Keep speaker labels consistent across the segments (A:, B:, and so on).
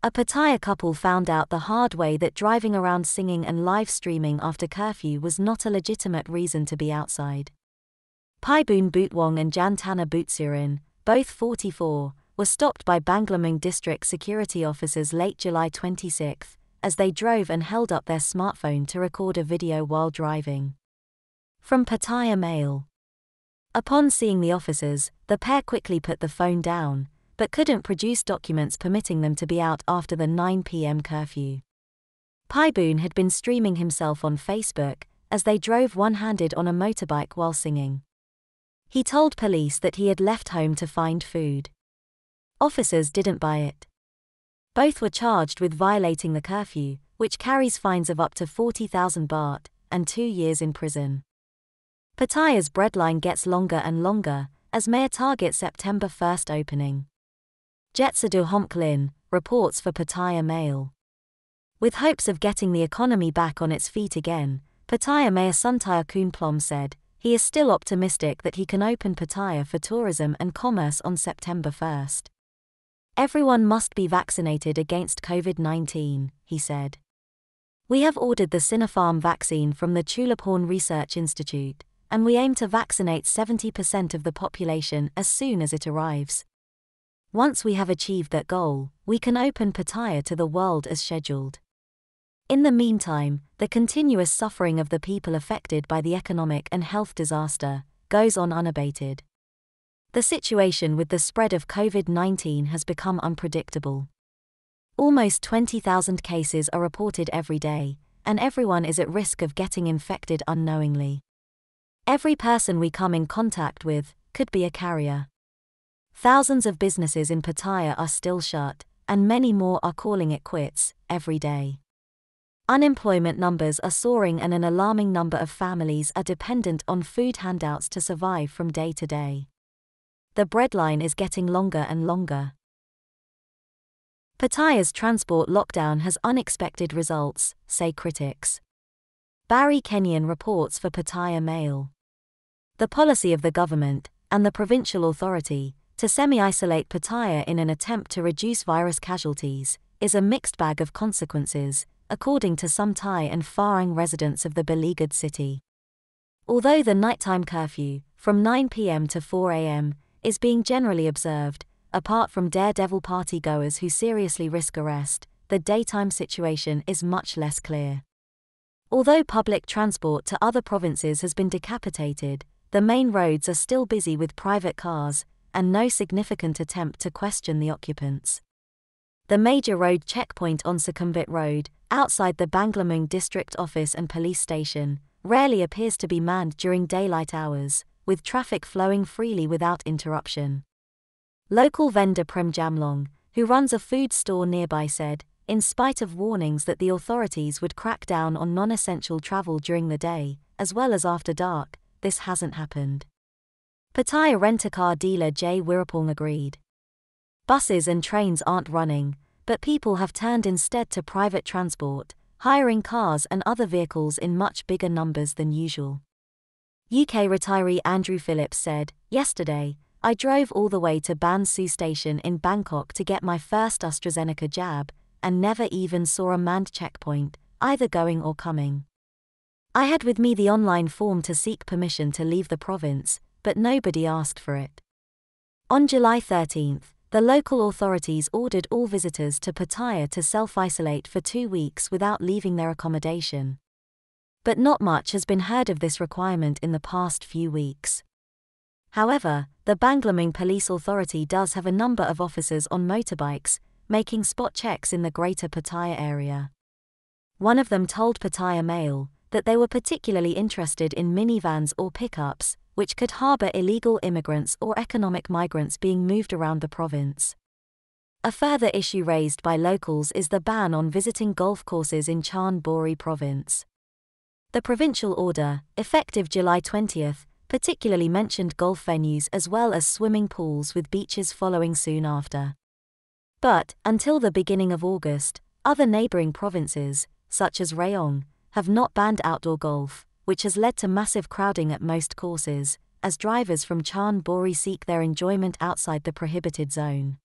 A: A Pattaya couple found out the hard way that driving around singing and live streaming after curfew was not a legitimate reason to be outside. Paiboon Bootwong and Jantana Bootsurin, both 44, were stopped by Banglamung district security officers late July 26, as they drove and held up their smartphone to record a video while driving. From Pattaya Mail. Upon seeing the officers, the pair quickly put the phone down, but couldn't produce documents permitting them to be out after the 9 p.m. curfew. Paiboon had been streaming himself on Facebook as they drove one-handed on a motorbike while singing. He told police that he had left home to find food. Officers didn't buy it. Both were charged with violating the curfew, which carries fines of up to 40,000 baht and 2 years in prison. Pattaya's breadline gets longer and longer as Mayor targets September 1st opening. Jetsadu Homklin reports for Pattaya Mail. With hopes of getting the economy back on its feet again, Pattaya Mayor Suntaya Koonplom said he is still optimistic that he can open Pattaya for tourism and commerce on September 1st. Everyone must be vaccinated against COVID-19, he said. We have ordered the Sinopharm vaccine from the Chulabhorn Research Institute, and we aim to vaccinate 70% of the population as soon as it arrives. Once we have achieved that goal, we can open Pattaya to the world as scheduled. In the meantime, the continuous suffering of the people affected by the economic and health disaster goes on unabated. The situation with the spread of COVID-19 has become unpredictable. Almost 20,000 cases are reported every day, and everyone is at risk of getting infected unknowingly. Every person we come in contact with could be a carrier. Thousands of businesses in Pattaya are still shut, and many more are calling it quits every day. Unemployment numbers are soaring, and an alarming number of families are dependent on food handouts to survive from day to day. The breadline is getting longer and longer. Pattaya's transport lockdown has unexpected results, say critics. Barry Kenyon reports for Pattaya Mail. The policy of the government and the provincial authority to semi-isolate Pattaya in an attempt to reduce virus casualties is a mixed bag of consequences, according to some Thai and Pharang residents of the beleaguered city. Although the nighttime curfew, from 9 p.m. to 4 a.m., is being generally observed, apart from daredevil party-goers who seriously risk arrest, the daytime situation is much less clear. Although public transport to other provinces has been decapitated, the main roads are still busy with private cars, and no significant attempt to question the occupants. The major road checkpoint on Sukhumvit Road, outside the Banglamung district office and police station, rarely appears to be manned during daylight hours, with traffic flowing freely without interruption. Local vendor Prem Jamlong, who runs a food store nearby, said, in spite of warnings that the authorities would crack down on non-essential travel during the day, as well as after dark, this hasn't happened. Pattaya rent-a-car dealer Jay Wirapong agreed. Buses and trains aren't running, but people have turned instead to private transport, hiring cars and other vehicles in much bigger numbers than usual. UK retiree Andrew Phillips said, yesterday, I drove all the way to Ban Su station in Bangkok to get my first AstraZeneca jab, and never even saw a manned checkpoint, either going or coming. I had with me the online form to seek permission to leave the province, but nobody asked for it. On July 13, the local authorities ordered all visitors to Pattaya to self-isolate for 2 weeks without leaving their accommodation. But not much has been heard of this requirement in the past few weeks. However, the Banglamung Police Authority does have a number of officers on motorbikes, making spot checks in the greater Pattaya area. One of them told Pattaya Mail that they were particularly interested in minivans or pickups, which could harbour illegal immigrants or economic migrants being moved around the province. A further issue raised by locals is the ban on visiting golf courses in Chon Buri province. The provincial order, effective July 20, particularly mentioned golf venues as well as swimming pools with beaches following soon after. But, until the beginning of August, other neighbouring provinces, such as Rayong, have not banned outdoor golf, which has led to massive crowding at most courses, as drivers from Chon Buri seek their enjoyment outside the prohibited zone.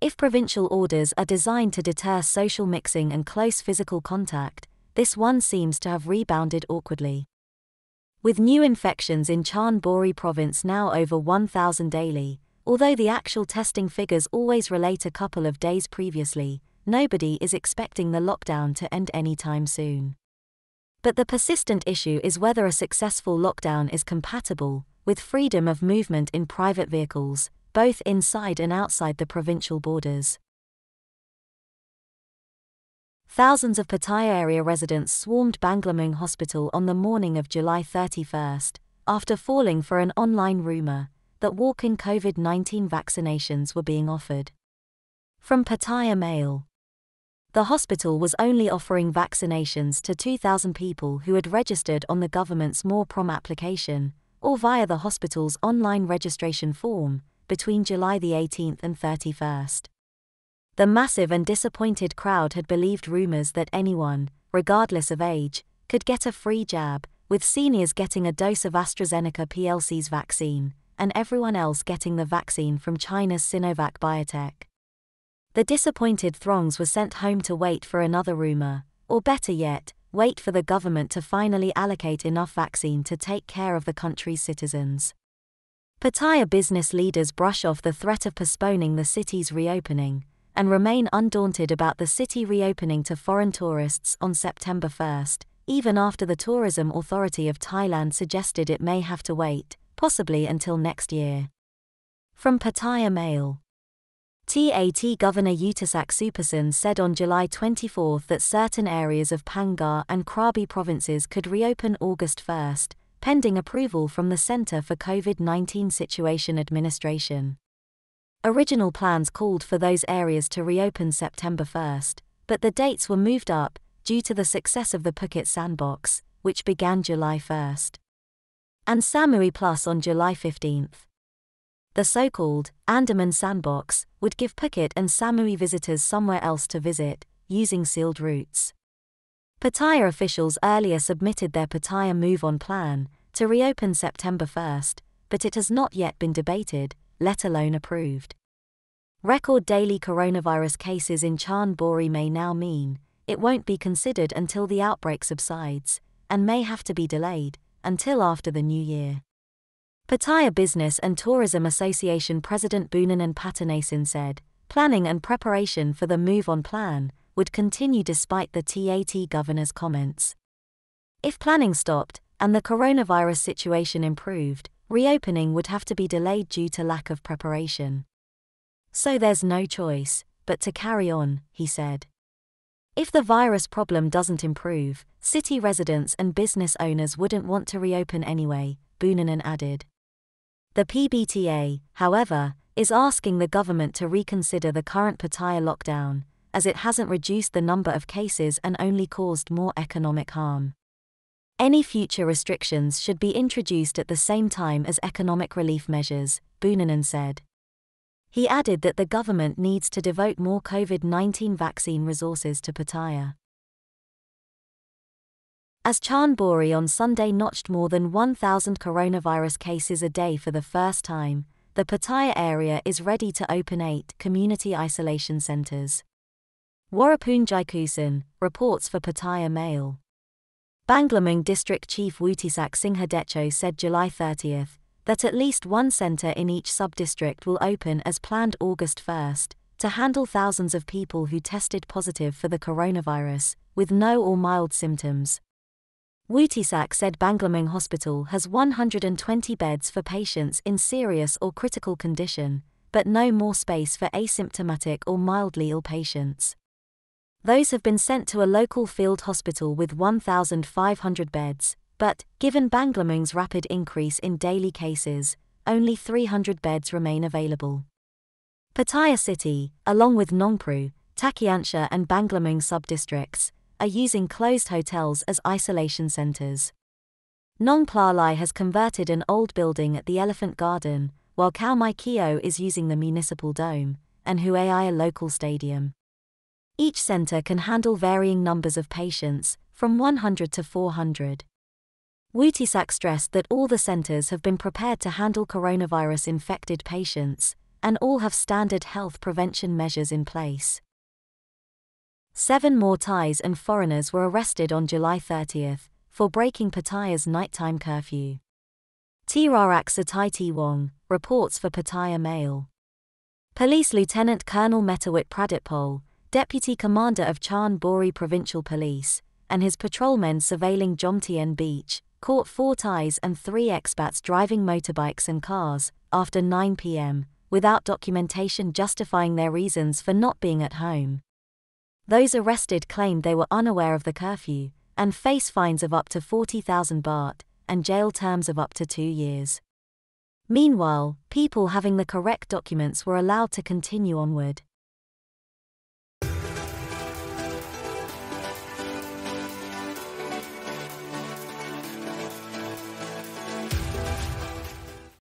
A: If provincial orders are designed to deter social mixing and close physical contact, this one seems to have rebounded awkwardly. With new infections in Chonburi province now over 1,000 daily, although the actual testing figures always relate a couple of days previously, nobody is expecting the lockdown to end anytime soon. But the persistent issue is whether a successful lockdown is compatible with freedom of movement in private vehicles, both inside and outside the provincial borders. Thousands of Pattaya area residents swarmed Banglamung Hospital on the morning of July 31st, after falling for an online rumour that walk-in COVID-19 vaccinations were being offered. From Pattaya Mail. The hospital was only offering vaccinations to 2,000 people who had registered on the government's More Prom application, or via the hospital's online registration form, between July the 18th and 31st. The massive and disappointed crowd had believed rumours that anyone, regardless of age, could get a free jab, with seniors getting a dose of AstraZeneca plc's vaccine, and everyone else getting the vaccine from China's Sinovac Biotech. The disappointed throngs were sent home to wait for another rumour, or better yet, wait for the government to finally allocate enough vaccine to take care of the country's citizens. Pattaya business leaders brush off the threat of postponing the city's reopening, and remain undaunted about the city reopening to foreign tourists on September 1st, even after the Tourism Authority of Thailand suggested it may have to wait, possibly until next year. From Pattaya Mail. TAT Governor Utisak Supasan said on July 24 that certain areas of Pangar and Krabi provinces could reopen August 1st, pending approval from the Centre for COVID-19 Situation Administration. Original plans called for those areas to reopen September 1st, but the dates were moved up due to the success of the Phuket Sandbox, which began July 1st. And Samui Plus on July 15th. The so-called Andaman Sandbox would give Phuket and Samui visitors somewhere else to visit, using sealed routes. Pattaya officials earlier submitted their Pattaya move-on plan to reopen September 1st, but it has not yet been debated, let alone approved. Record daily coronavirus cases in Chonburi may now mean it won't be considered until the outbreak subsides, and may have to be delayed until after the new year. Pattaya Business and Tourism Association President Boonanan Patanasin said, planning and preparation for the move-on plan would continue despite the TAT governor's comments. If planning stopped and the coronavirus situation improved, reopening would have to be delayed due to lack of preparation. So there's no choice but to carry on, he said. If the virus problem doesn't improve, city residents and business owners wouldn't want to reopen anyway, Boonanan added. The PBTA, however, is asking the government to reconsider the current Pattaya lockdown, as it hasn't reduced the number of cases and only caused more economic harm. Any future restrictions should be introduced at the same time as economic relief measures, Boonanan said. He added that the government needs to devote more COVID-19 vaccine resources to Pattaya. As Chonburi on Sunday notched more than 1,000 coronavirus cases a day for the first time, the Pattaya area is ready to open 8 community isolation centres. Warapun Jaikusan reports for Pattaya Mail. Banglamung District Chief Wutisak Singhadecho said July 30th that at least one centre in each sub-district will open as planned August 1st, to handle thousands of people who tested positive for the coronavirus, with no or mild symptoms. Wutisak said Banglamung Hospital has 120 beds for patients in serious or critical condition, but no more space for asymptomatic or mildly ill patients. Those have been sent to a local field hospital with 1,500 beds, but, given Banglamung's rapid increase in daily cases, only 300 beds remain available. Pattaya City, along with Nongpru, Takiansha and Banglamung sub-districts, are using closed hotels as isolation centres. Nong Plalai has converted an old building at the Elephant Garden, while Khao Mai Keo is using the municipal dome, and Huai a local stadium. Each centre can handle varying numbers of patients, from 100 to 400. Wutisak stressed that all the centres have been prepared to handle coronavirus-infected patients, and all have standard health prevention measures in place. 7 more Thais and foreigners were arrested on July 30 for breaking Pattaya's nighttime curfew. Tirarak Satai Wong reports for Pattaya Mail. Police Lieutenant Colonel Metawit Pradipol, Deputy Commander of Chan Bori Provincial Police, and his patrolmen surveilling Jomtien Beach, caught 4 Thais and 3 expats driving motorbikes and cars, after 9 p.m., without documentation justifying their reasons for not being at home. Those arrested claimed they were unaware of the curfew, and face fines of up to 40,000 baht, and jail terms of up to 2 years. Meanwhile, people having the correct documents were allowed to continue onward.